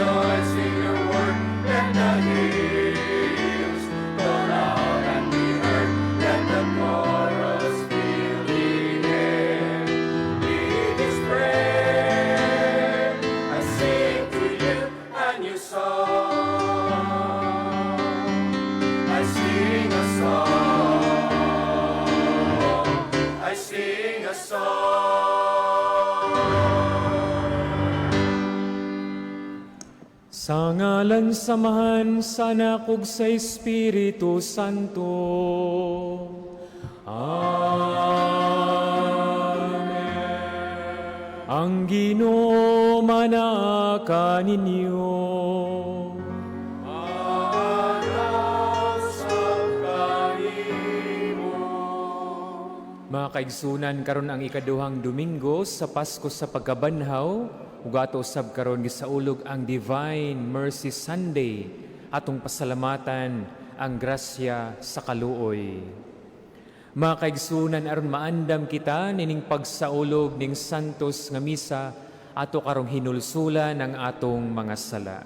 rejoice in your word. Let the hills go loud and be heard. Let the chorus fill the air. With this prayer, I sing to you a new song. I sing a song. I sing a song. Sa ngalan samahan sa Anak ug sa Espiritu Santo. Amen. Ang Ginoo manaka ninyo. Mga kaigsunan, karon ang ikaduhang Domingo sa Pasko sa Pagkabanhaw, ug ato usab karon gisaulog ang Divine Mercy Sunday, atong pasalamatan ang grasya sa kaluoy. Mga kaigsunan, aron maandam kita nining pagsaulog ning santos nga misa, ato karong hinulsulan ang atong mga sala.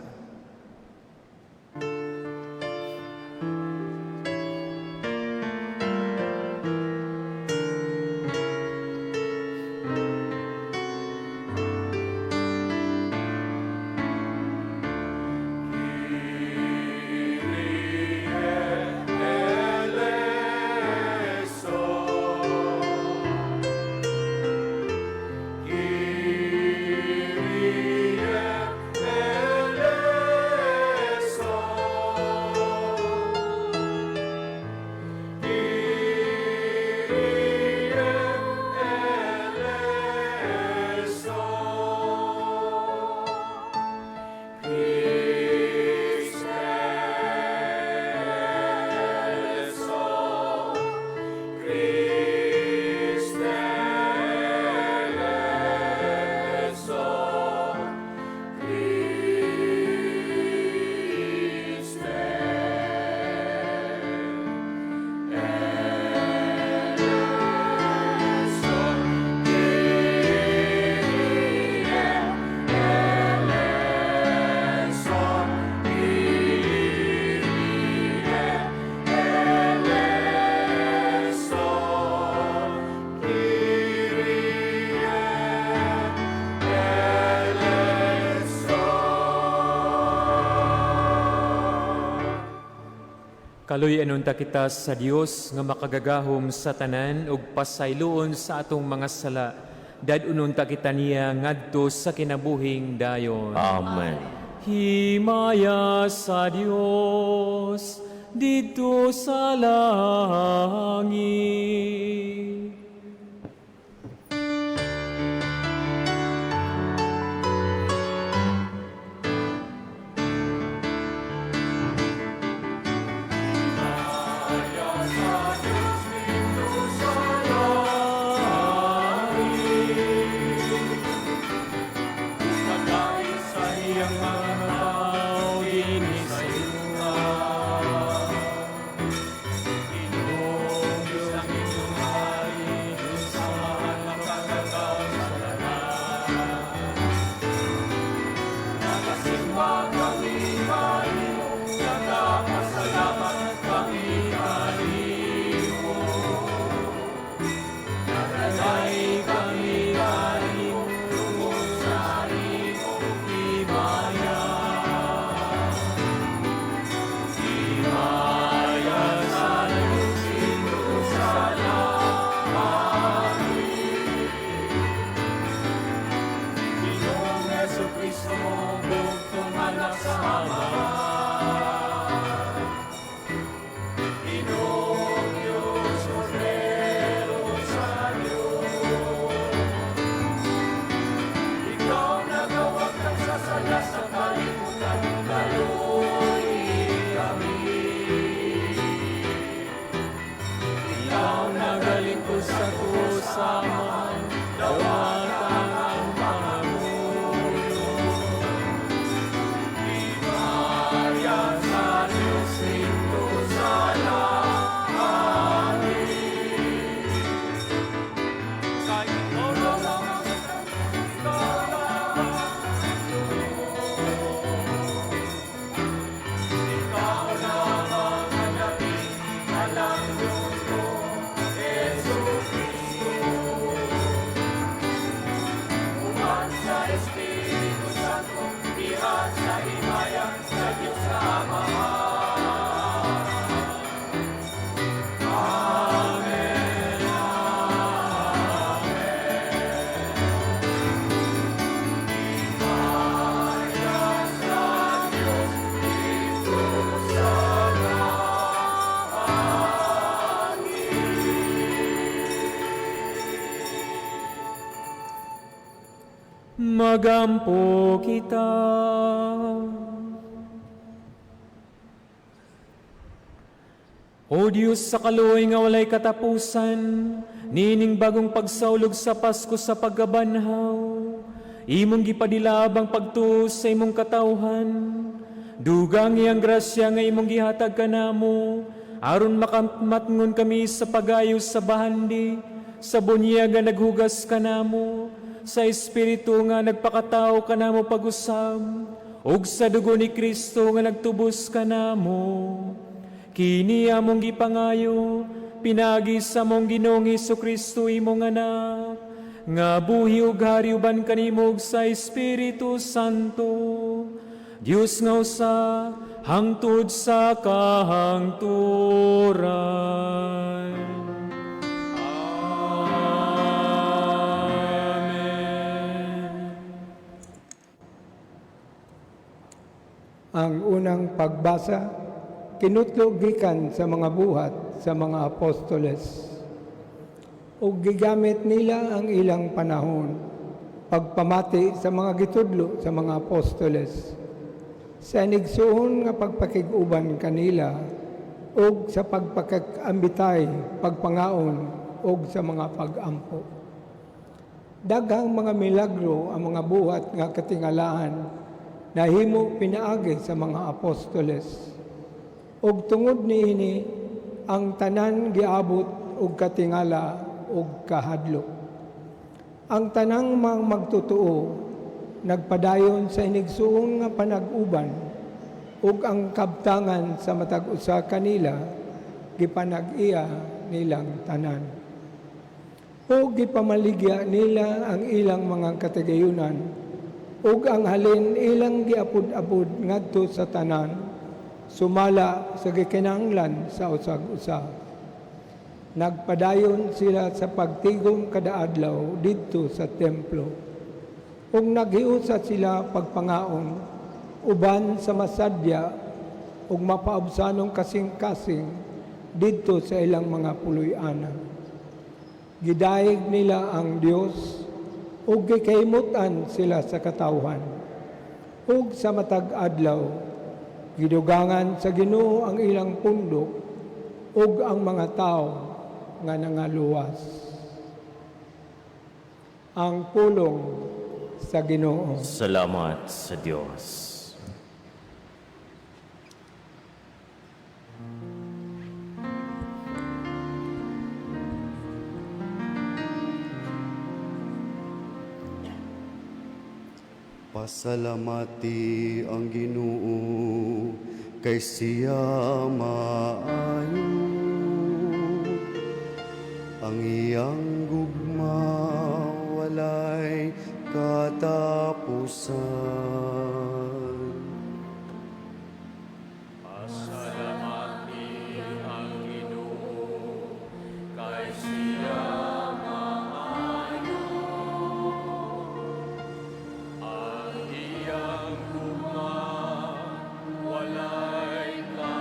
Kaluy anunta kita sa Dios nga makagagahom sa tanan ug pasayloon sa atong mga sala. Dadununta kita niya ngadto sa kinabuhing dayon. Amen. Himaya sa Dios dito sa langit. Magampo kita. O Diyos sa kaluoy nga walay katapusan, nining bagong pagsaulog sa Pasko sa paggabanhaw, imong gipadilabang pagtuos sa imong katawhan, dugang iyang grasya nga imong gihatag kanamo, aron makamatngon kami sa pagayos sa bahandi, sa bunyag nga naghugas kanamo, sa Espiritu nga nagpakatao kanamo pag-usab, ug sa dugo ni Kristo nga nagtubos kanamo. Kini among gipangayo, pinagi sa mong Ginoong Hesukristo imong anak, nga buhi ug hari uban kanimo ug sa Espiritu Santo, Dios nga usa, hangtod sa kahangturan. Amen. Ang unang pagbasa, kinutlog gikan sa mga buhat sa mga apostoles. Ug gigamit nila ang ilang panahon pagpamati sa mga gitudlo sa mga apostoles, sa inigsuon nga pagpakig-uban kanila ug sa pagpakambitay, pagpangaon ug sa mga pag-ampo. Daghang mga milagro ang mga buhat nga katingalaan nahimo pinaagi sa mga apostoles. Og tungod niini ang tanan giabot og katingala og kahadlok. Ang tanang mga magtotoo nagpadayon sa inigsuon nga panag-uban ug ang kabtangan sa matag usa kanila gipanag-iya nilang tanan. O gipamaligya nila ang ilang mga katigayunan ug ang halin ilang giapud-apud ngadto sa tanan, sumala sa gikinahanglan sa usag-usa. Nagpadayon sila sa pagtigom kada adlaw didto sa templo. Ug naghiusat sila pagpangaon uban sa masadya ug mapaabsanong kasing-kasing didto sa ilang mga puloy-ana. Gidayeg nila ang Dios ug gikaymutan sila sa katawhan. Ug sa matag adlaw gidugangan sa Ginoo ang ilang pundok ug ang mga tao nga nangaluwas. Ang pulong sa Ginoo. Salamat sa Diyos. Pasalamati ang Ginoo kay siya maayo. Ang iyang gugma walay katapusan. Pasalamati ang Ginoo kay siya maayo. Ang iyang gugma walay katapusan.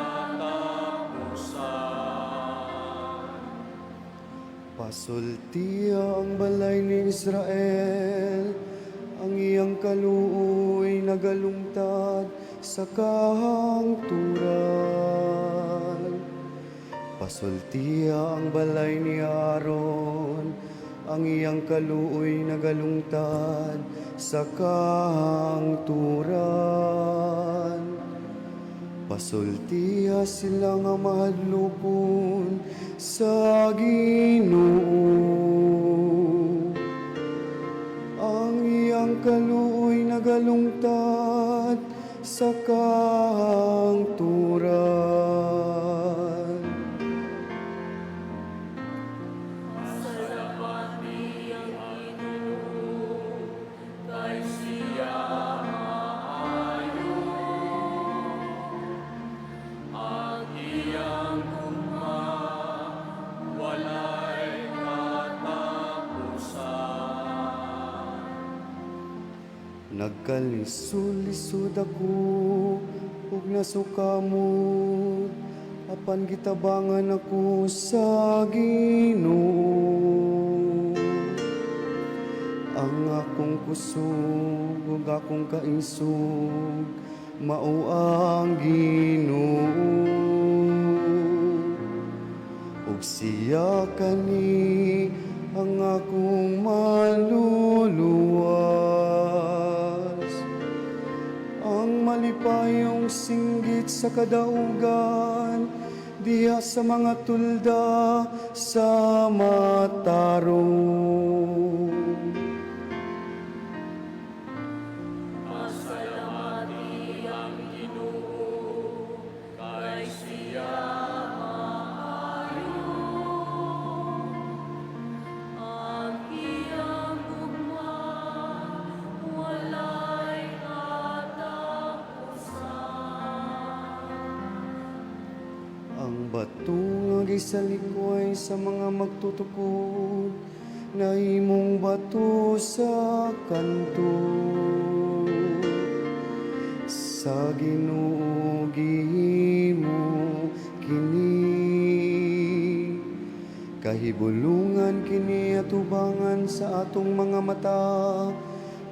Pasulti ang balay ni Israel, ang iyang kaluoy nagalungtad sa kahangturan. Pasulti ang balay ni Aaron, ang iyang kaluoy nagalungtad sa kahangturan. Pasultiya sila nga mahadlokon sa Ginoo. Ang iyang kaluoy nagalungtad sa kahangturan. Nagkalisod-lisod ako ug nasukamot, apan gitabangan ako sa Ginoo. ang akong kusog ug akong kaisog mao ang Ginoo. Ug siya kani ang akong maluluwas, ang malipayong singgit sa kadaugan, diha sa mga tulda sa matarong. Pasalamati ang Ginoo, kay siya maayo. Ang iyang gugma, walay katapusan. Ang bato nga gisalikway sa mga magtutukod, na imong bato sa kanto. Sa Ginoo gihimo kini, kahibulungan kini atubangan sa atong mga mata.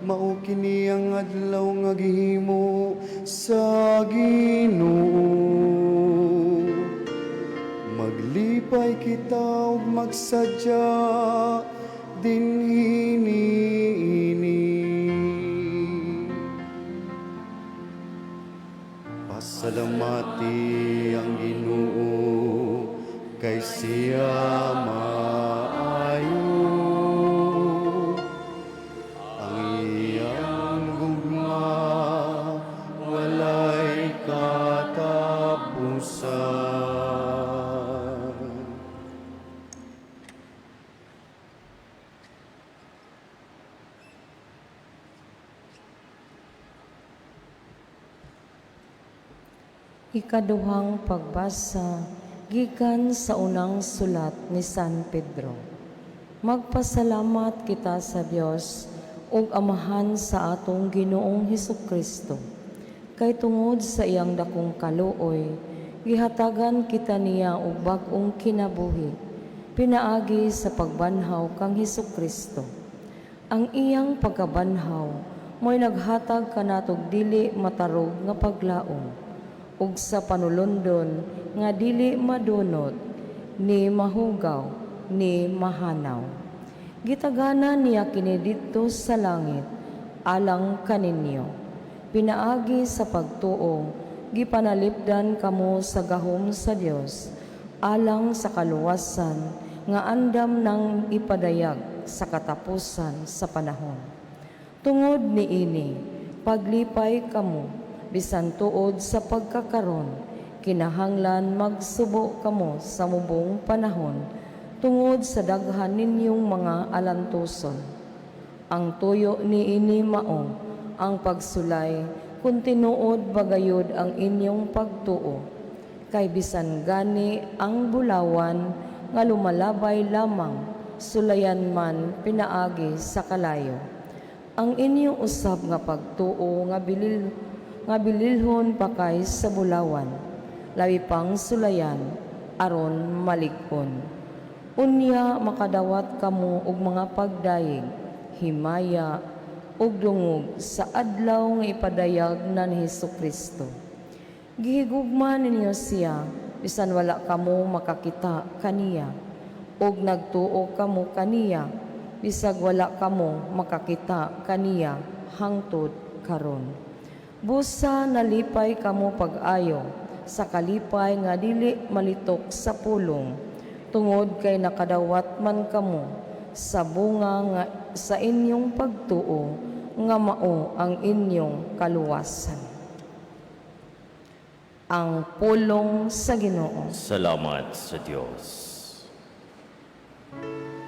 Mao kini ang adlaw nga gihimo sa Ginoo. Maglipay kita ug magsadya dinhi niini. Pasalamati ang Ginoo, kay siya maayo. Ang iyang gugma walay katapusan. Ikaduhang pagbasa gikan sa unang sulat ni San Pedro. Magpasalamat kita sa Dios ug Amahan sa atong Ginoong Hesukristo. Kay tungod sa iyang dakong kaluoy, gihatagan kita niya og bag-ong kinabuhi, pinaagi sa pagbanhaw kang Hesukristo. Ang iyang pagkabanhaw mo'y naghatag kanatog dili matarog nga paglaom, ug sa panulundon nga dili madunot ni mahugaw ni mahanaw. Gitagana niya kini didto sa langit alang kaninyo. Pinaagi sa pagtuo, gipanalipdan kamo sa gahom sa Dios alang sa kaluwasan nga andam nang ipadayag sa katapusan sa panahon. Tungod niini, paglipay kamo bisan tuod sa pagkakaron, kinahanglan magsubo kamo sa mubong panahon tungod sa daghan ninyong mga alantuson. Ang tuyo niini mao ang pagsulay kung tinuod bagayod ang inyong pagtuo. Kay bisan gani ang bulawan nga lumalabay lamang, sulayan man pinaagi sa kalayo. Ang inyong usab nga pagtuo nga bililhon pakay sa bulawan, labi pang sulayan, aron malig-on. Unya makadawat kamo og mga pagdayeg, himaya, ug dungog sa adlaw nga ipadayag na ni Hesukristo. Gihigugma ninyo siya, bisan wala kamo makakita kaniya, ug nagtuo kamo kaniya, bisag wala kamo makakita kaniya hangtod karon. Busa nalipay kamo pag-ayo sa kalipay nga dili malitok sa pulong, tungod kay nakadawat man kamo sa bunga nga sa inyong pagtuo nga mao ang inyong kaluwasan. Ang pulong sa Ginoo. Salamat sa Diyos. Alleluia,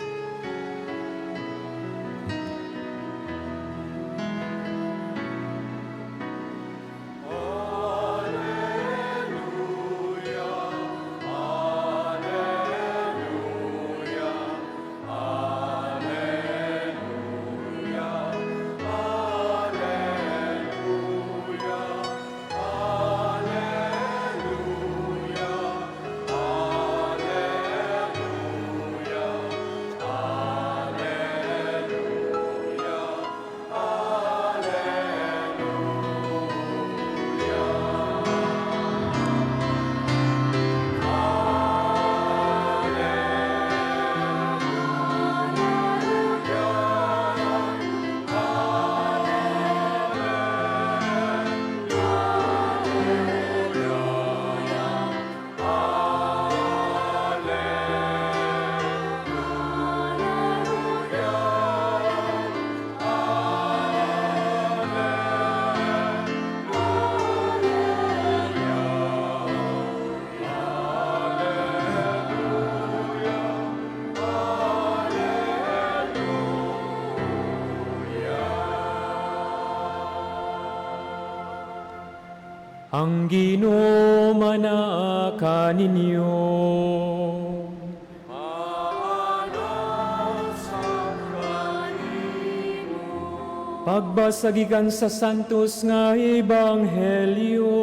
Ang Ginoo manaka ninyo. Pagbasagikan sa santos nga ebanghelyo,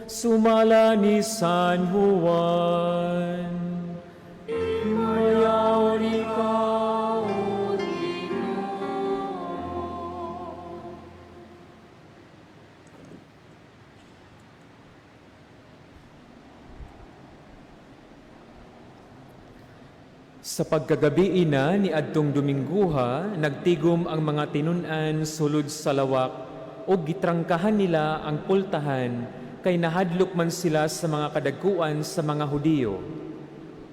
sumala ni San Juan. Imayaw ikaw, O Sa pagkagabi ina ni adtong Domingguha, nagtigom ang mga tinun-an sulod sa lawak o gitrangkahan nila ang pultahan kay nahadlok man sila sa mga kadagkuan sa mga Hudiyo.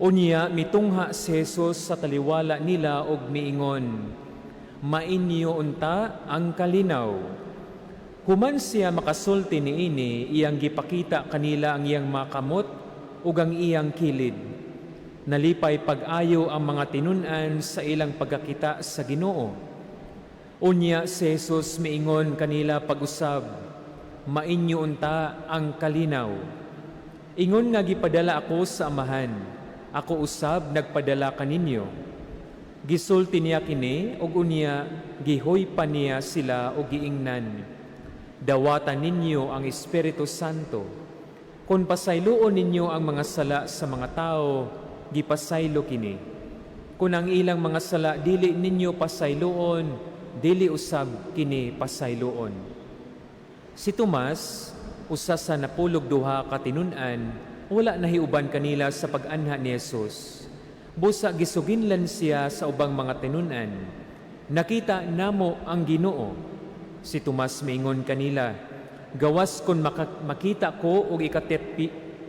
Unya mitungha si Jesus sa taliwala nila og miingon, "Mainyo unta ang kalinaw." Human siya makasulti niini, iyang gipakita kanila ang iyang makamot ug ang iyang kilid. Nalipay pag-ayo ang mga tinun-an sa ilang pagkakita sa Ginoo. Unya si Jesus miingon kanila pag-usab, "Mainyo unta ang kalinaw." Ingon nga gipadala ako sa Amahan, ako usab nagpadala kaninyo. Gisulti niya kini ug unya gihoypan niya sila og giingnan. Dawatan ninyo ang Espiritu Santo. Kung pasayloon ninyo ang mga sala sa mga tao, gipasaylo kini. Kung ang ilang mga sala dili ninyo pasayloon, dili usab kini pasayloon. Si Tomas, usa sa napulog duha ka tinun-an, wala nahiuban kanila sa pag-anha ni Jesus. Busa gisuginlan siya sa ubang mga tinun-an. Nakita namo ang Ginoo. Si Tomas miingon kanila, "Gawas kon makita ko og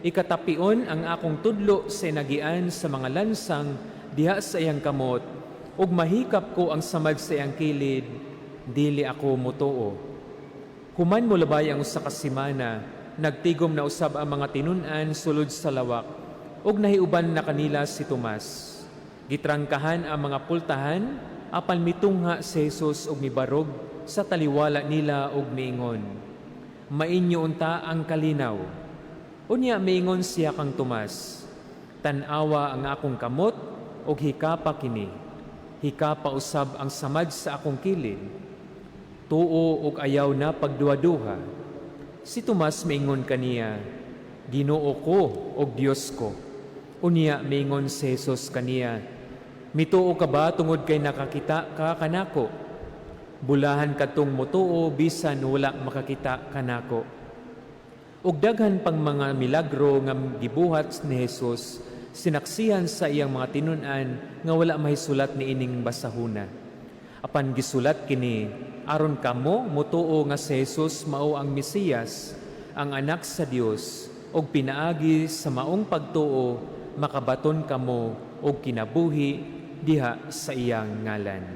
ikatapion ang akong tudlo sa inagian sa mga lansang diha sa iyang kamot, ug mahikap ko ang samad sa iyang kilid, dili ako mutuo." Human mo labay ang usa ka semana, nagtigom na usab ang mga tinun-an sulod sa lawak, ug nahiuban na kanila si Tomas. Gitrangkahan ang mga pultahan, apan mitungha si Jesus og mibarog sa taliwala nila og miingon, "Mainyo unta ang kalinaw." Unya miingon siya kang Tomas, "Tan-awa ang akong kamot og hikapa kini. Hikapa usab ang samad sa akong kilid. Tuo og ayaw na pagduha-duha." Si Tomas miingon kaniya, "Ginoo ko og Dios ko." Unya miingon si Jesus kaniya, "Mituo ka ba tungod kay nakakita ka kanako? Bulahan katong mutuo bisan wala makakita kanako." Ug daghan pang mga milagro nga gibuhat ni Jesus, sinaksihan sa iyang mga tinun-an nga wala mahisulat ni ining basahuna. Apan gisulat kini aron kamo mutuo nga si Jesus mao ang Mesiyas, ang anak sa Dios, ug pinaagi sa maong pagtuo makabaton kamo og kinabuhi diha sa iyang ngalan.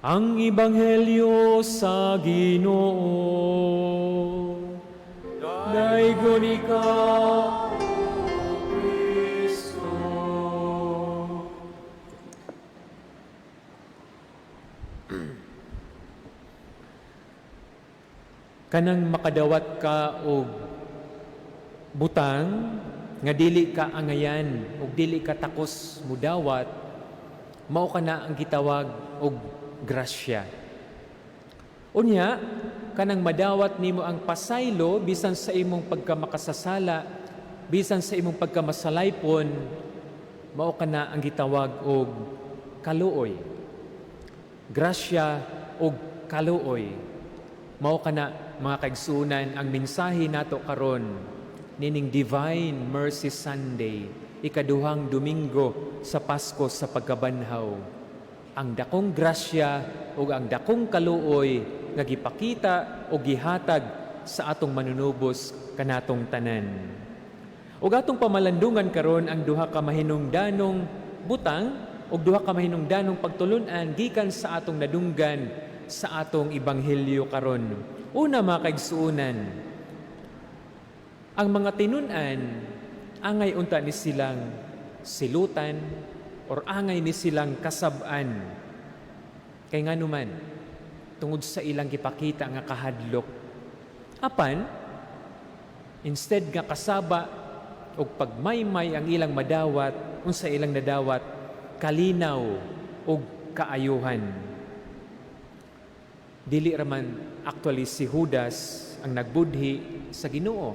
Ang Ebanghelyo sa Ginoo. Daigon ikaw, O Kristo. Kanang makadawat ka og butang nga dili ka angayan ug dili ka takos mudawat, mao kana ang gitawag og grasya. Unya, kanang madawat nimo ang pasaylo bisan sa imong pagkamakasasala, bisan sa imong pagkamasalaypon, mao kana ang gitawag og kaluoy. Grasya og kaluoy. Mao kana mga kaigsunan ang mensahe nato karon nining Divine Mercy Sunday, ikaduhang Domingo sa Pasko sa pagkabanhaw. Ang dakong grasya ug ang dakong kaluoy nga gipakita o gihatag sa atong manunubos kanatong tanan. Ug atong pamalandungan karon ang duha ka mahinungdanong butang ug duha ka mahinungdanong pagtulun-an gikan sa atong nadunggan sa atong ebanghelyo karon. Una, mga kaigsuunan, ang mga tinun-an angay unta ni silang silutan or angay ni silang kasab-an. Kay nganuman, tungod sa ilang gipakita nga kahadlok, Apan, instead nga kasaba o pagmaymay ang ilang madawat, unsa ilang nadawat, kalinaw o kaayuhan. Dili raman actually si Judas ang nagbudhi sa Ginoo.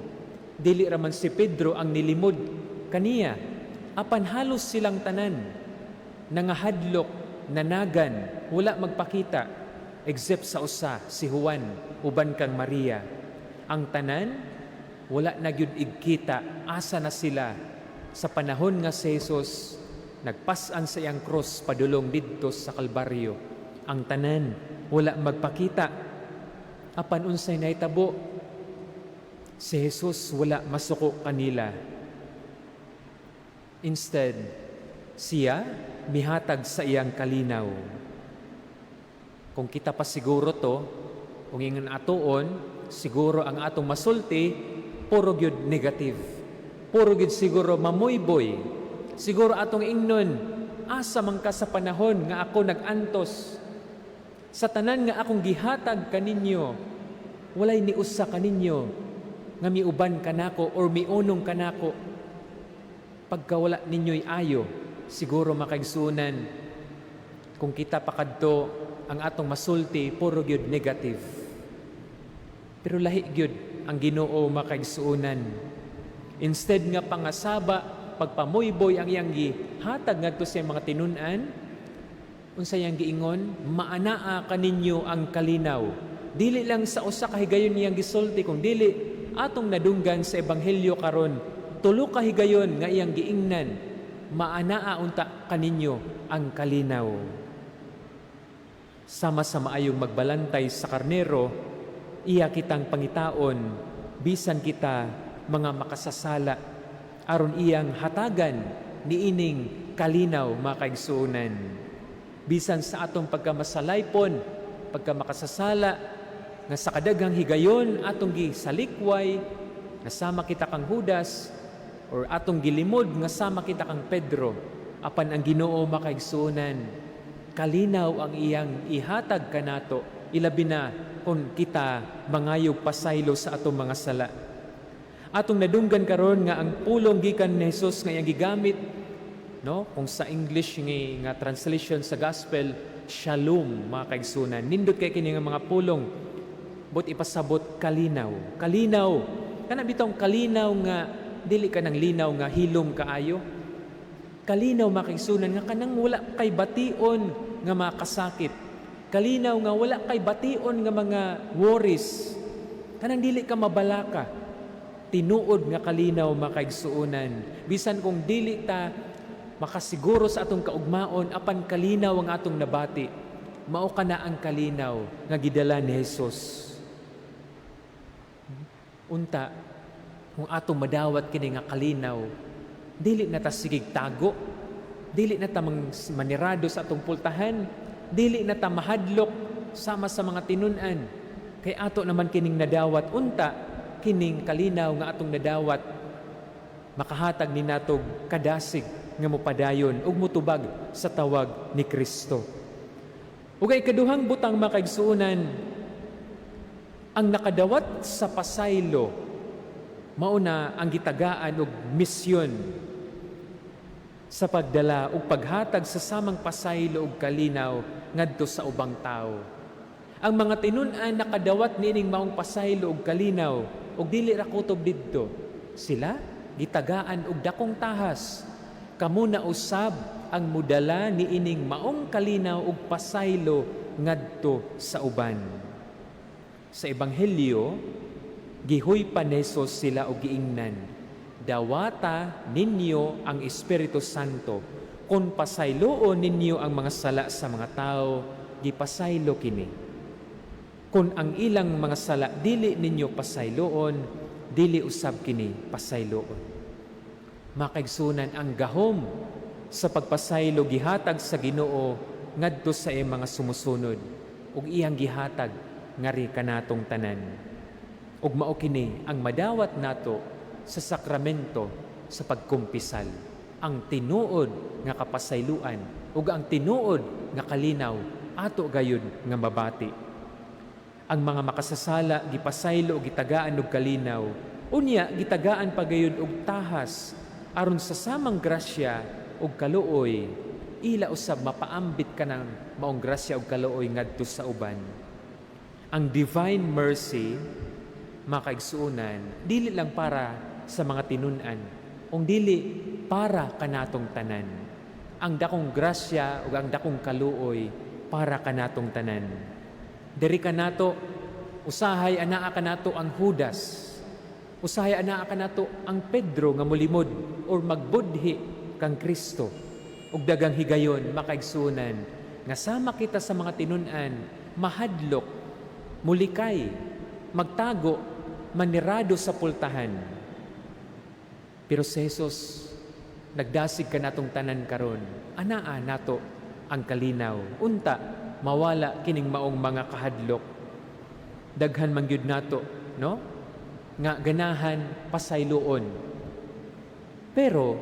Dili raman si Pedro ang nilimod kaniya. Apan halos silang tanan, nangahadlok, nanagan, wala magpakita, except sa usa, si Juan, uban kang Maria. Ang tanan, wala na gyud igkita, asa na sila sa panahon nga si Jesus nagpas-an sa iyang cross padulong didto sa Kalbaryo. Ang tanan, wala magpakita. Apan unsay nahitabo, si Jesus wala masuko kanila. Instead, siya mihatag sa iyang kalinaw. Kung kita pa siguro to, kung ingon atoon, siguro ang atong masulti, puro gyud negative. Puro gyud siguro mamoyboy. Siguro atong ingnon, asa man ka sa panahon nga ako nagantos. Sa tanan nga akong gihatag kaninyo, walay niusa kaninyo nga miuban kanako or miunong kanako. Pagka wala ninyo'y ayo, siguro makaigsunan. Kung kita pakadto, ang atong masulti, puro gyud negative. Pero lahi gyud ang Ginoo makaigsuunan. Instead nga pangasaba, pagpamuyboy ang iyang gihatag ngadto sa mga tinun-an, unsa yang giingon, maanaa kaninyo ang kalinaw. Dili lang sa usa ka higayon niyang gisulti, kung dili atong nadunggan sa ebanghelyo karon, tulo ka higayon nga iyang giingnan, maanaa unta kaninyo ang kalinaw. Sama-sama ayong magbalantay sa karnero, iya kitang pangitaon, bisan kita mga makasasala, aron iyang hatagan niining kalinaw makaigsuunan. Bisan sa atong pagkamasalaypon, pagkamakasasala, nga sa kadaghang higayon atong gisalikway, nasama kita kang Judas, or atong gilimod nga sama kita kang Pedro, apan ang Ginoo makaigsuunan, kalinaw ang iyang ihatag kanato, ilabi na kung kita mangayog pasaylo sa atong mga sala. Atong nadunggan karon nga ang pulong gikan ni Jesus nga iyang gigamit, no? Kung sa English nga translation sa gospel, shalom, mga kaigsunan. Nindot kay kini nga mga pulong, but ipasabot kalinaw. Kalinaw, kana bitong kalinaw nga dili ka ng linaw nga hilom kaayo. Kalinaw makigsunan nga kanang wala kay bation nga makasakit. Kalinaw nga wala kay bation nga mga worries. Kanang dili ka mabalaka. Tinuod nga kalinaw makaigsuunan. Bisan kung dili ta makasiguro sa atong kaugmaon, apan kalinaw ang atong nabati. Mao kana ang kalinaw nga gidala ni Jesus. Unta, kung atong madawat kini nga kalinaw, dili na ta sigig tago, dili na ta manirado sa atong pultahan, dili na ta mahadlok sama sa mga tinun-an. Kay ato naman kining nadawat, unta, kining kalinaw nga atong nadawat, makahatag ni natog kadasig nga mopadayon ug mutubag sa tawag ni Kristo. Ug ay kaduhang butang makaigsuunan, ang nakadawat sa pasaylo, mauna ang gitagaan og misyon sa pagdala ug paghatag sa samang pasaylo ug kalinaw ngadto sa ubang tao. Ang mga tinun-an nakadawat niining maong pasaylo ug kalinaw ug dili ra kutob didto. Sila gitagaan og dakong tahas. Kamo na usab ang mudala niining maong kalinaw ug pasaylo ngadto sa uban. Sa ebanghelyo, gihoy pa ni Jesus sila og giingnan, dawata ninyo ang Espiritu Santo, kung pasayloon ninyo ang mga sala sa mga tao, gipasaylo kini. Kung ang ilang mga sala dili ninyo pasayloon, dili usab kini pasayloon. Makaigsunan ang gahom sa pagpasaylo gihatag sa Ginoo ngadto sa iyang mga sumusunod ug iyang gihatag ngari kanatong tanan. Ug mao kini ang madawat nato sa sakramento sa pagkumpisal, ang tinuod nga kapasayloan ug ang tinuod nga kalinaw ato gayud nga mabati. Ang mga makasasala gipasaylo o gitagaan og kalinaw. Unya gitagaan pagayud og tahas aron sa samang grasya og kaluoy ila usab mapaambit ka ng maong grasya og kaluoy ngadto sa uban. Ang divine mercy, mga kaigsuunan, dili lang para sa mga tinun-an, ong dili para kanatong tanan. Ang dakong grasya ug ang dakong kaluoy para kanatong tanan. Diri kanato usahay anaa kanato ang Judas. Usahay anaa kanato ang Pedro nga molimod or magbudhi kang Kristo. Ug dagang higayon makaigsunan nga sama kita sa mga tinun-an, mahadlok, mulikay, magtago, manirado sa pultahan. Pero si Jesus nagdasig ka natong tanan karon, anaa nato ang kalinaw. Unta, mawala kining maong mga kahadlok. Daghan man gyud nato, no? Nga ganahan pasayloon. Pero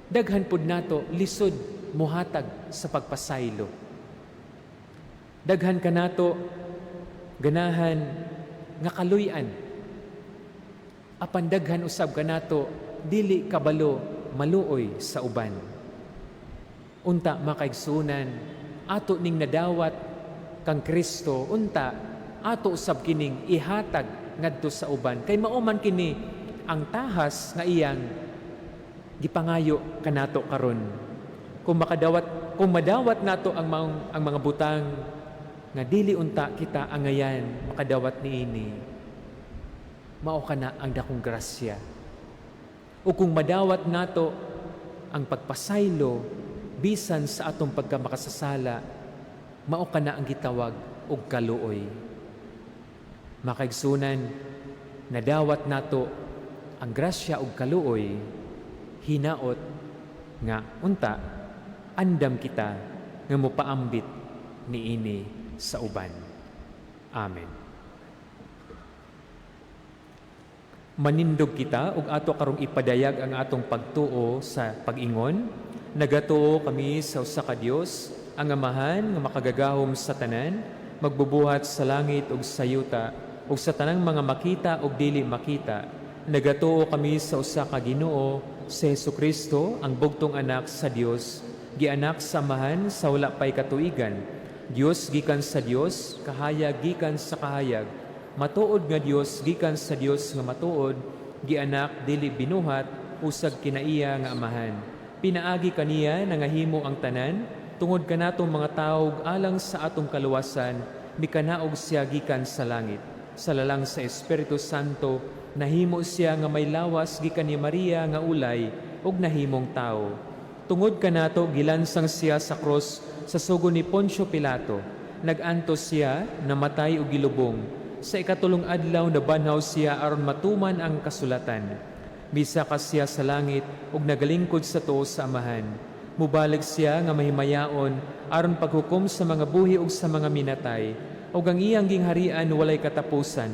daghan pud nato lisod muhatag sa pagpasaylo. Daghan ka nato ganahan nga kaluy-an. Apan daghan usab ka nato dili kabalo maluoy sa uban. Unta makaigsunan, ato ning nadawat kang Kristo, unta ato usab kining ihatag ngadto sa uban. Kay mauman kini ang tahas nga iyang gipangayo kanato karon. Kung madawat nato ang mga butang nga dili unta kita angayan makadawat niini, mao kana ang dakong grasya. O kung madawat nato ang pagpasaylo bisan sa atong pagkamakasasala, mao kana ang gitawag og kaluoy. Makaigsunan, nadawat nato ang grasya og kaluoy, hinaot nga unta andam kita nga mopaambit niini sa uban. Amen. Manindog kita ug ato karong ipadayag ang atong pagtuo sa pag-ingon. Nagatuo kami sa usa ka Dios, ang Amahan nga makagagahom sa tanan, magbubuhat sa langit ug sa yuta, ug sa tanang mga makita ug dili makita. Nagatuo kami sa usa ka Ginoo, si Jesucristo, ang bugtong anak sa Dios, gianak sa Amahan sa wala pay katuigan. Dios gikan sa Dios, kahayag gikan sa kahayag. Matuod nga Dios gikan sa Dios nga matuod, gianak dili binuhat, usag kinaiya nga Amahan. Pinaagi kaniya na ngahimo ang tanan, tungod kanatong mga tao alang sa atong kaluwasan, mikanaog siya gikan sa langit. Sa lalang sa Espiritu Santo, nahimo siya nga may lawas gikan ni Maria nga ulay, ug nahimong tao. Tungod kanato gilansang siya sa krus sa sugo ni Poncio Pilato. Nagantos siya, namatay ug gilubong. Sa ikatulong adlaw nabanhaw siya aron matuman ang kasulatan. Misa ka siya sa langit ug nagalingkod sa tuo sa Amahan. Mubalik siya nga mahimayaon aron paghukom sa mga buhi ug sa mga minatay, ug ang iyang gingharian walay katapusan.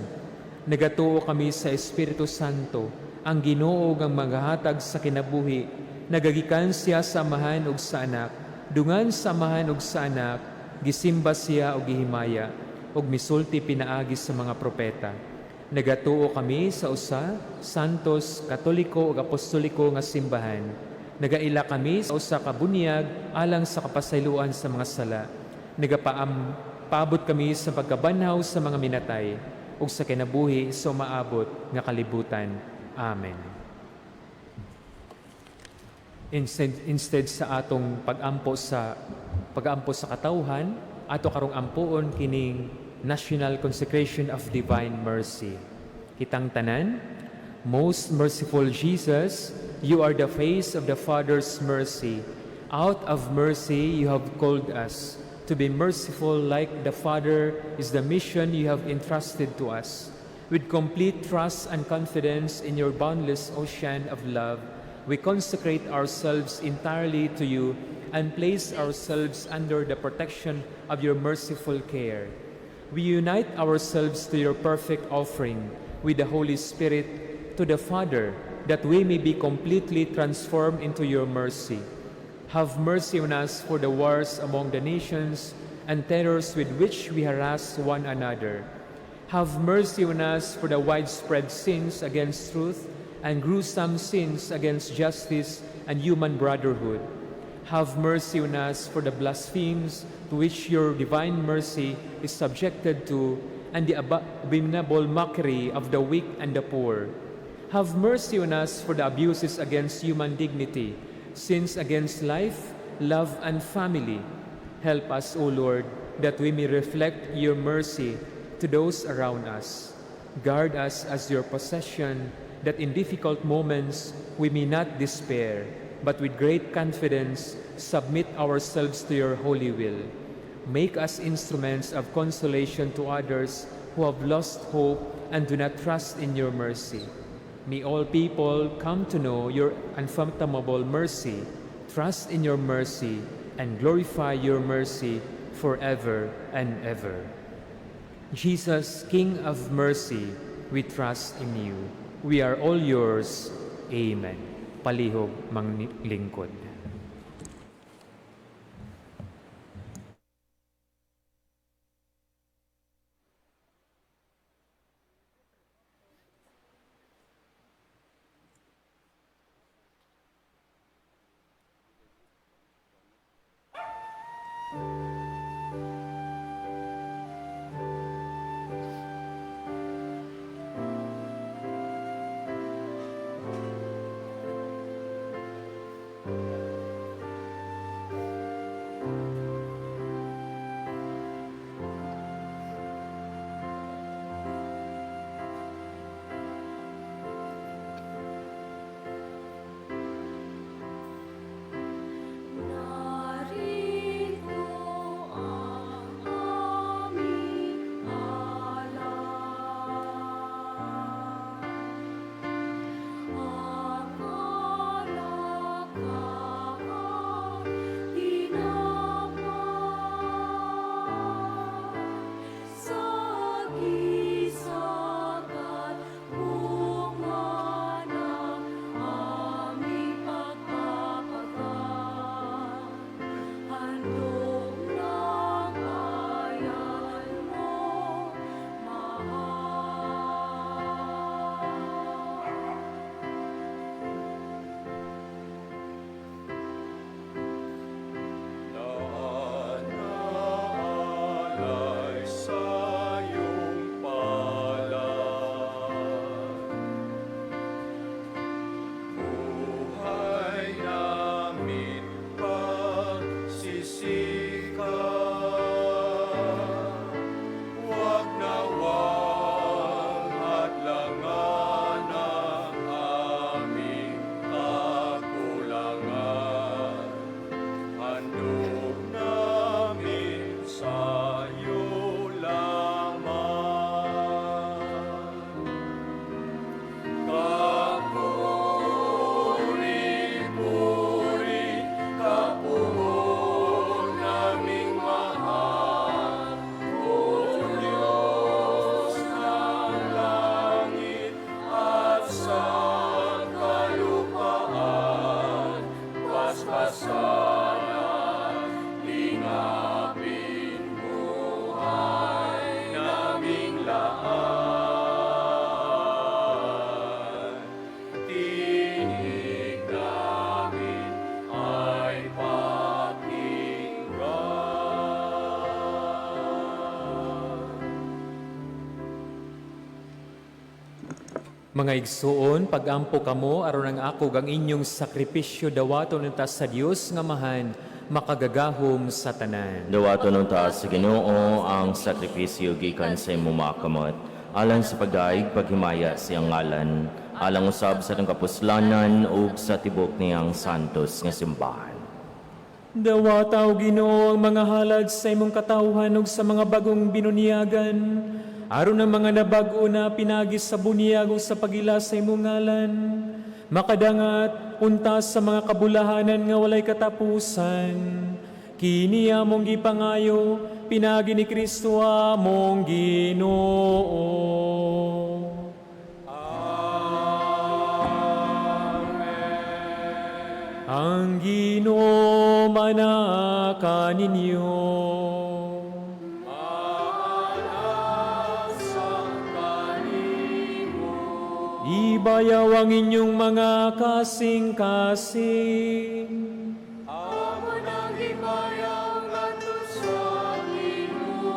Nagatuo kami sa Espiritu Santo, ang Ginoo ug ang maghahatag sa kinabuhi. Nagagikan siya sa Amahan ug sa Anak, dungan sa Amahan ug sa Anak, gisimba siya ug gihimaya, ug misulti pinaagi sa mga propeta. Nagatuo kami sa usa, santos, katoliko ug apostoliko nga simbahan. Nagaila kami sa usa ka bunyag alang sa kapasayloan sa mga sala. Nagapaabot kami sa pagkabanhaw sa mga minatay ug sa kinabuhi sa umaabot nga kalibutan. Amen. Instead sa atong pag-ampo sa katawhan, ato karong ampuon kining National Consecration of Divine Mercy. Kitang tanan, Most merciful Jesus, you are the face of the Father's mercy. Out of mercy you have called us. To be merciful like the Father is the mission you have entrusted to us. With complete trust and confidence in your boundless ocean of love, we consecrate ourselves entirely to you and place ourselves under the protection of your merciful care. We unite ourselves to your perfect offering with the Holy Spirit to the Father, that we may be completely transformed into your mercy. Have mercy on us for the wars among the nations and terrors with which we harass one another. Have mercy on us for the widespread sins against truth and gruesome sins against justice and human brotherhood. Have mercy on us for the blasphemies to which your divine mercy is subjected to, and the abominable mockery of the weak and the poor. Have mercy on us for the abuses against human dignity, sins against life, love, and family. Help us, O Lord, that we may reflect your mercy to those around us. Guard us as your possession, that in difficult moments we may not despair, but with great confidence submit ourselves to your holy will. Make us instruments of consolation to others who have lost hope and do not trust in your mercy. May all people come to know your unfathomable mercy, trust in your mercy, and glorify your mercy forever and ever. Jesus, King of mercy, we trust in you. We are all yours. Amen. Palihog manglingkod. Narito ang aming Mga igsuon, pagampo kamo aron ang ako ang inyong sakripisyo dawaton nita sa Dios nga mahan makagagahom sa tanan. Dawaton ng taas sa Ginoo ang sakripisyo gikan sa imong makamot, alang sa pagdaig paghimaya sa iyang ngalan, alang usab sa tang kapuslanan ug sa tibok niyang santos nga simbahan. Dawataw Ginoo ang mga halad sa imong katawhan ug sa mga bagong binunyagan, aron ang mga nabag-o na pinagi sa bunyag ug sa pagila sa imong ngalan, makadangat unta sa mga kabulahanan nga walay katapusan. Kini among gipangayo, pinagi ni Kristo among Ginoo. Ang Ginoo manaka ninyo. Ibayaw ang inyong mga kasing-kasing. Amo nang himayaw ngadto sa Ginoo.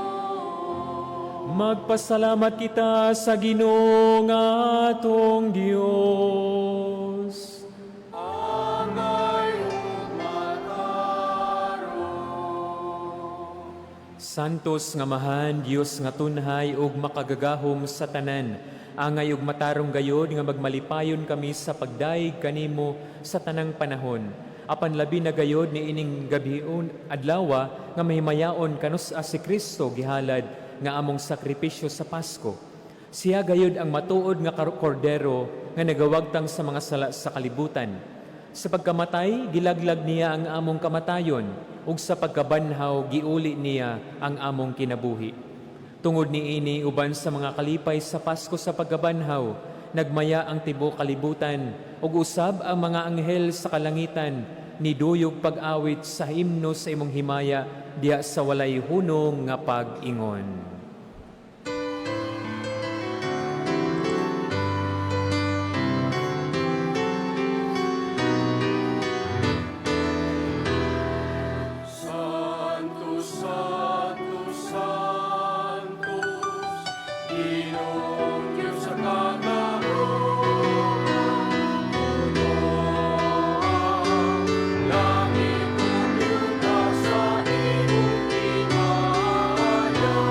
Magpasalamat kita sa Ginoo nga atong Dios. Angay umataro. Santos nga mahan, Dios nga tunhay ug makagagahom sa tanan. Angay ug matarong gayod nga magmalipayon kami sa pagdaig kanimo sa tanang panahon. Apan labi na gayod ni ining gabion adlawa nga mahimayaon kanus si Kristo gihalad nga among sakripisyo sa Pasko. Siya gayod ang matuod nga kordero nga nagawagtang sa mga sala sa kalibutan. Sa pagkamatay, gilaglag niya ang among kamatayon, ug sa pagkabanhaw, giuli niya ang among kinabuhi. Tungod ni ini uban sa mga kalipay sa Pasko sa pagkabanhaw, nagmaya ang tibuok kalibutan, ug usab ang mga anghel sa kalangitan, niduyog pag-awit sa himno sa imong himaya, diha sa walay hunong nga pag-ingon. Santos, Santos, Santos, Ginoong Diyos sa kagahoohan, langit umiuta sa iyong himaya.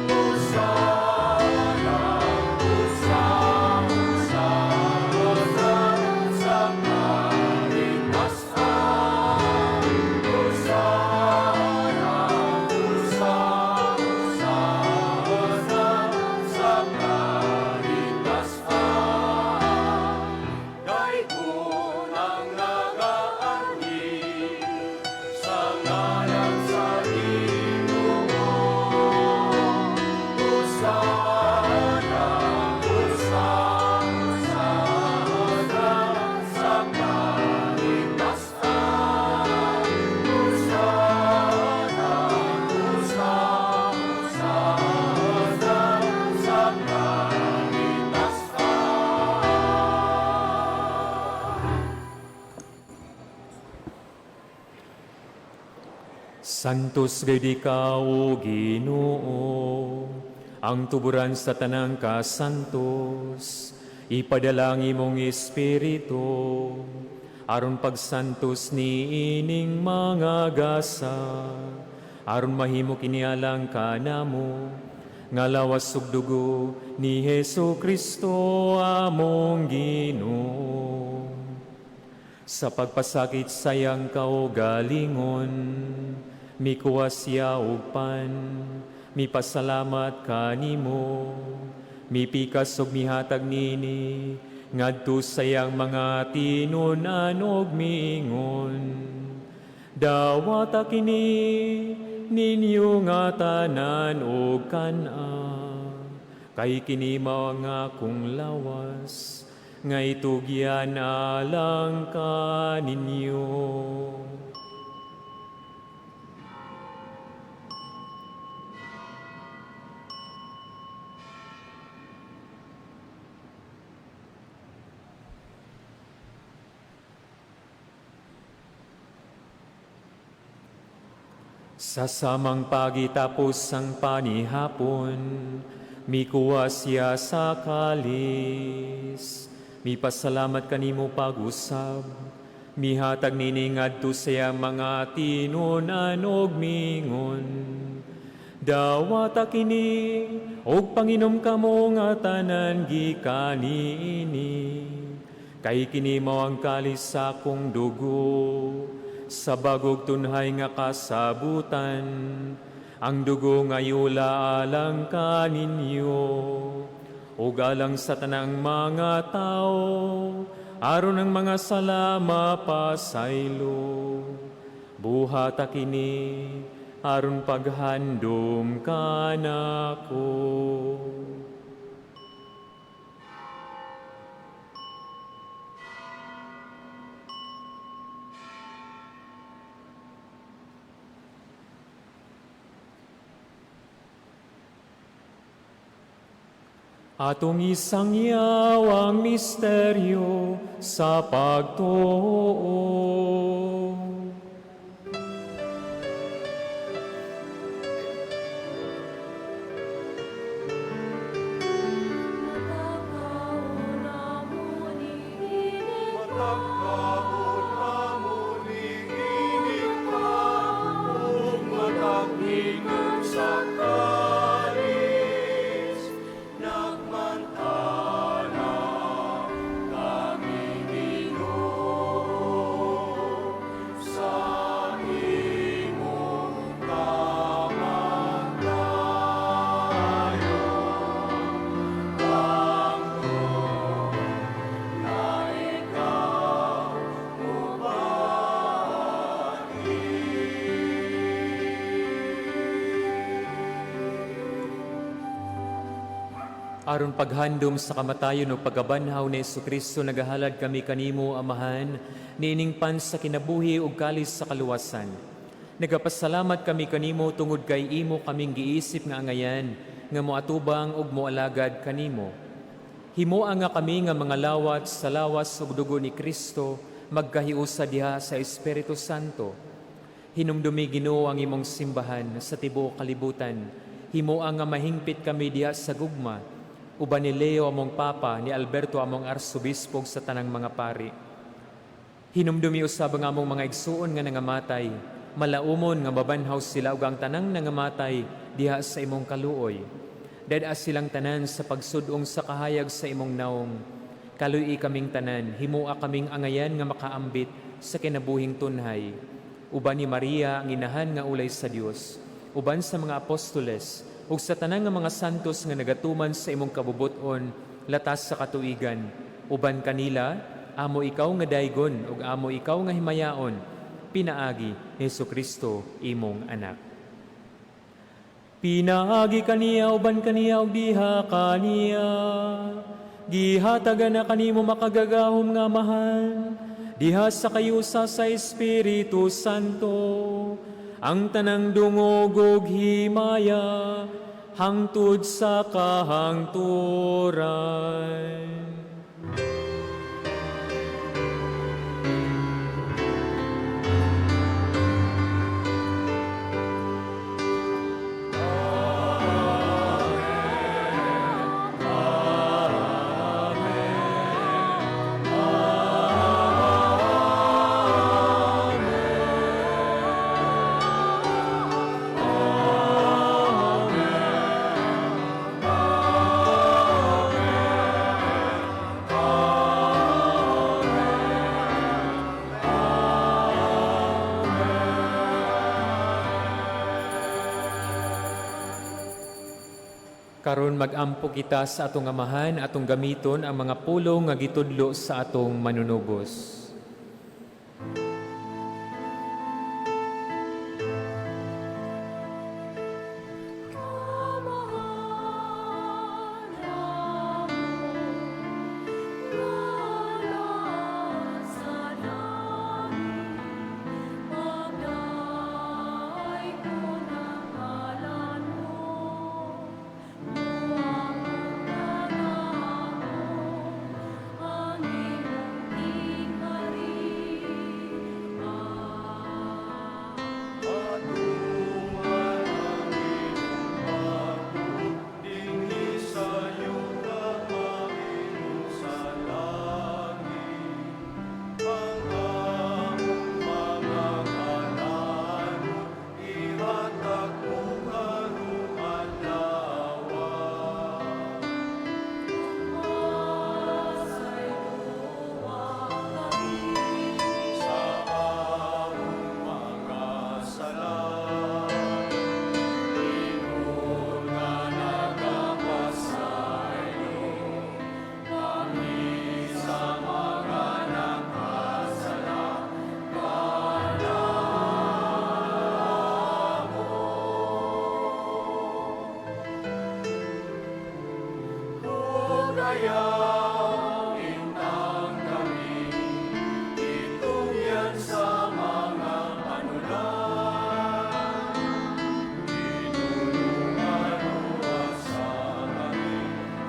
Hosana, Hosana, Hosana sa kaligtasan. Hosana, Hosana, sa kaligtasan. Daigod ang nag-aanig sa ngalan sa Ginoo. Hosana, Hosana, sa kaligtasan. Hosana, Hosana, sa kaligtasan. Santos gayud ikaw, O Ginoo, ang tuburan sa tanang kasantos, ipadala ang imong Espiritu, aron pagsantos ni ining mga gasa, aron mahimo kinialang kanamo, nga lawas ug dugo ni Hesu Kristo among Ginoo. Sa pagpasakit sayang kaugalingon, mikuha siya og pan, mipasalamat kanimo, mipikas ug mihatag nini, ngadto sayang mga tinunan ug miingon. Dawata kini ninyo nga tanan og kana, kay kini mao nga akong lawas, nga itugyan alang kaninyo. Sa samang pagitapos ang panihapon, mikuha siya sa kalis. Mipasalamat kanimo pag-usab, mihatag nini ngadto sa mga tinunan og mingon. Dawata kini og panginom kamo nga tanan gikan niini. Kay kini mao ang kalis sa akong dugo, sa bagog tunhay nga kasabutan, ang dugo nga yula alang kaninyo, ug alang sa tanang mga tao, aron ang mga sala mapasaylo. Buhata kini, aron paghandom kanako. Atong isangyaw ang misteryo sa pagtuo. Matanghinong sa kalis, nagmantala kami Ginoo sa imong kamatayon. Bangko na ikaw Aron paghandom sa kamatayon o pagabanhaw ni Jesucristo, nagahalad kami kanimo, Amahan, niining pan sa kinabuhi ug kalis sa kaluwasan. Nagapasalamat kami kanimo tungod kay imo kaming giisip nga angayan, nga moatubang ug moalagad kanimo. Himoa nga kami nga mga lawat sa lawas ug dugo ni Kristo, magkahiusa diha sa Espiritu Santo. Hinumdumi Ginoo ang imong simbahan sa tibuok kalibutan. Himoa nga mahingpit kami diha sa gugma, uban ni Leo among Papa, ni Alberto among Arsobispo sa tanang mga pari. Hinumdumi usab ang among mga igsuon nga nangamatay, malaumon nga mabanhaw sila ug ang tanang nangamatay diha sa imong kaluoy. Dada silang tanan sa pagsudong sa kahayag sa imong naong. Kaluy kaming tanan, himua kaming angayan nga makaambit sa kinabuhing tunhay. Uban ni Maria ang inahan nga ulay sa Dios, uban sa mga apostoles, ug sa tanang nga mga santos nga nagatuman sa imong kabubuton latas sa katuigan. Uban kanila, amo ikaw nga daygon ug amo ikaw nga himayaon, pinaagi ni Jesucristo imong anak. Pinaagi kaniya uban kaniya ug diha kaniya, gihatagan na kanimo makagagahom nga mahal, diha sa kayusa sa Espiritu Santo, ang tanang dungog ug himaya hangtod sa kahangturan. Karon mag-ampo kita sa atong amahan, atong gamiton ang mga pulong nga gitudlo sa atong manunubos.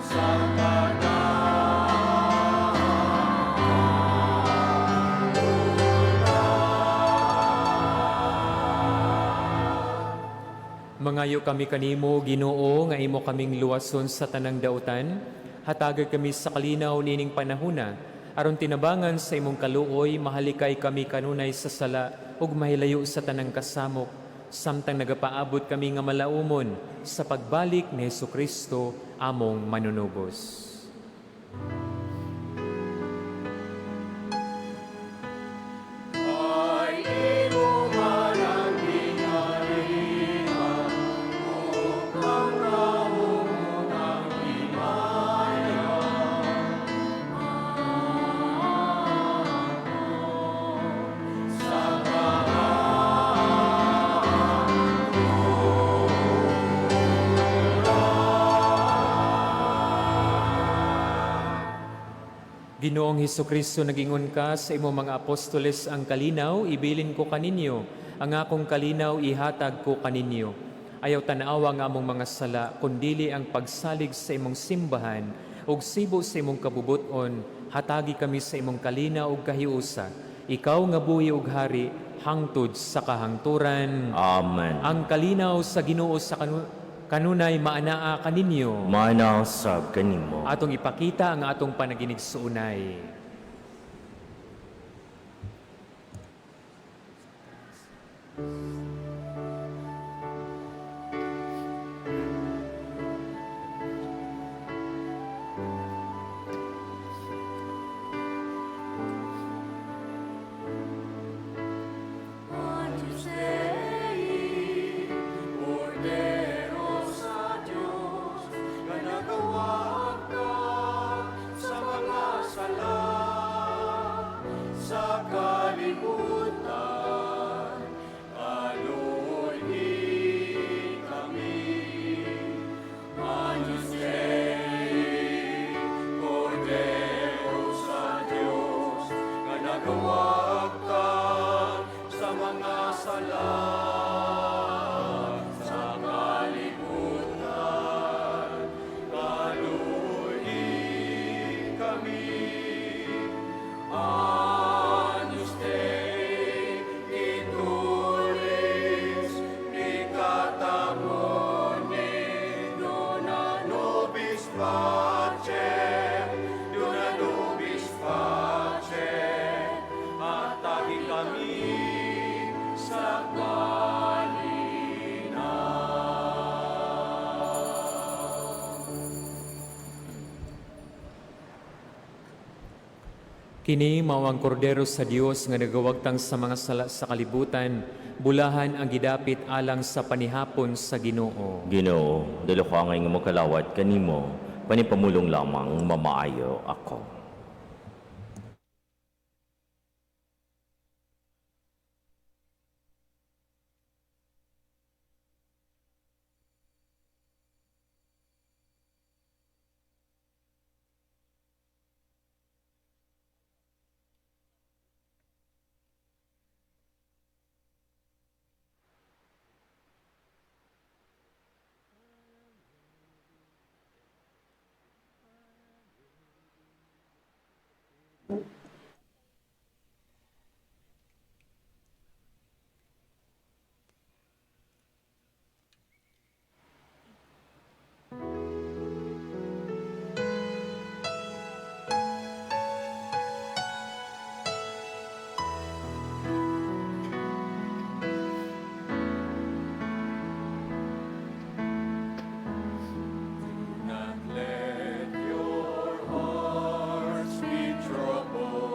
Sa Mangayo kami kanimo, Ginoo, nga imo kaming luwason sa tanang dautan. Hatagay kami sa kalinaw nining panahuna. Aron tinabangan sa imong kaluoy, mahalikay kami kanunay sa sala ug mahilayo sa tanang kasamok. Samtang nagapaabot kami nga malaumon sa pagbalik ni Hesukristo, among manunubos. Ay imo man ang ginarihan, upang kahumon ang himaya. Sa Ginoong Hesukristo, nagingon ka sa imo mga apostoles ang kalinaw, ibilin ko kaninyo. Ang akong kalinaw, ihatag ko kaninyo. Ayaw tanawa nga among mga sala, kundili ang pagsalig sa imong simbahan, ug sibo sa imong kabubuton, hatagi kami sa imong kalinaw ug kahiusa. Ikaw nga buhi ug hari, hangtod sa kahangturan. Amen. Ang kalinaw sa Ginoo sa kanunay maanaa kaninyo. Manaw sab kanimo. Atong ipakita ang atong panaginig sa unay. Agnus Dei, Cordero sa Diyos, na nagawad ka sa mga sala, sa kalibutan, kaluoy kami. Agnus Dei, Cordero sa Diyos, na nagawad ka sa mga sala, sa kalibutan, kaluoy kami. Agnus Dei, itulis, ikatamone, dona nobis pacem, dona nobis pacem, atagi kami sa Kini mao ang kordero sa Dios nga nagawagtang sa mga sala sa kalibutan, bulahan ang gidapit alang sa panihapon sa Ginoo. Ginoo, dalo ko ang imo kalawat kanimo, panipamulong lamang mamaayo ako. Not let your hearts be troubled.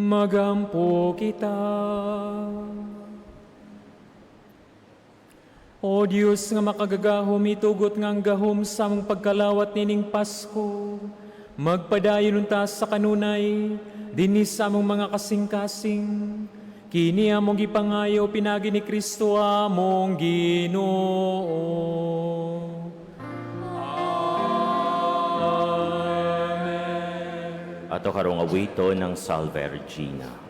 Magampo kita. O Diyos nga makagagahom, itugot nga ang gahom sa among pagkalawat nining Pasko, magpadayon unta sa kanunay, dinis sa among mga kasing-kasing, kini among gipangayo pinagi ni Kristo among Ginoo. Amen. Ato karong awito ng Salve Regina.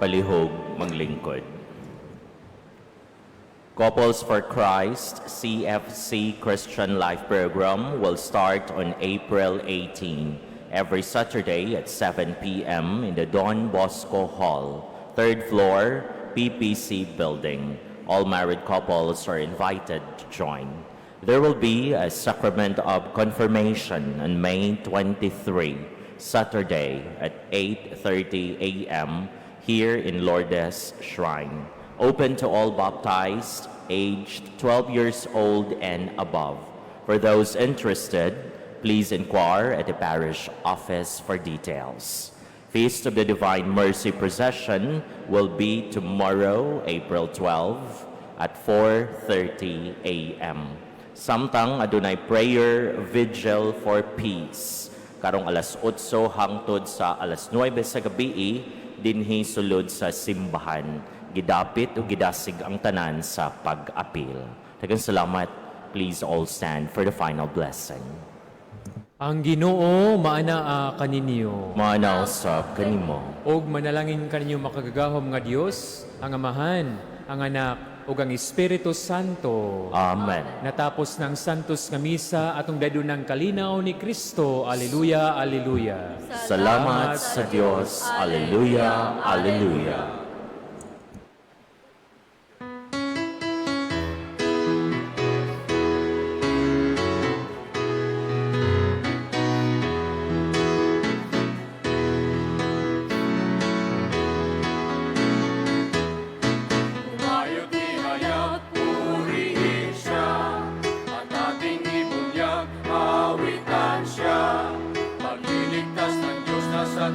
Palihog manglingkod. Couples for Christ CFC Christian Life Program will start on April 18, every Saturday at 7 p.m. in the Don Bosco Hall, 3rd floor, PPC Building. All married couples are invited to join. There will be a sacrament of confirmation on May 23, Saturday at 8:30 a.m. here in Lourdes Shrine, open to all baptized aged 12 years old and above. For those interested, please inquire at the parish office for details. Feast of the Divine Mercy Procession will be tomorrow, April 12, at 4:30 a.m. Samtang adunay prayer vigil for peace, karong alas 8 hangtod sa alas 9 sa gabi, dinhi sulod sa simbahan, gidapit o gidasig ang tanan sa pag-apil. Daghang salamat. Please all stand for the final blessing. Ang Ginoo maanaa kaninyo. Manaw sa kanimo. Og manalangin kaninyo makagagahom nga Dios, ang Amahan, ang Anak, ug ang Espiritu Santo. Amen. Natapos ng Santos nga Misa atong dadunang kalinaw ni Kristo. Alleluia, alleluia. Salamat sa Diyos. Alleluia, alleluia. Humayot ihayag, purihin siya, at ating ibunyag, awitan siya. Pagliligtas ng Diyos na sa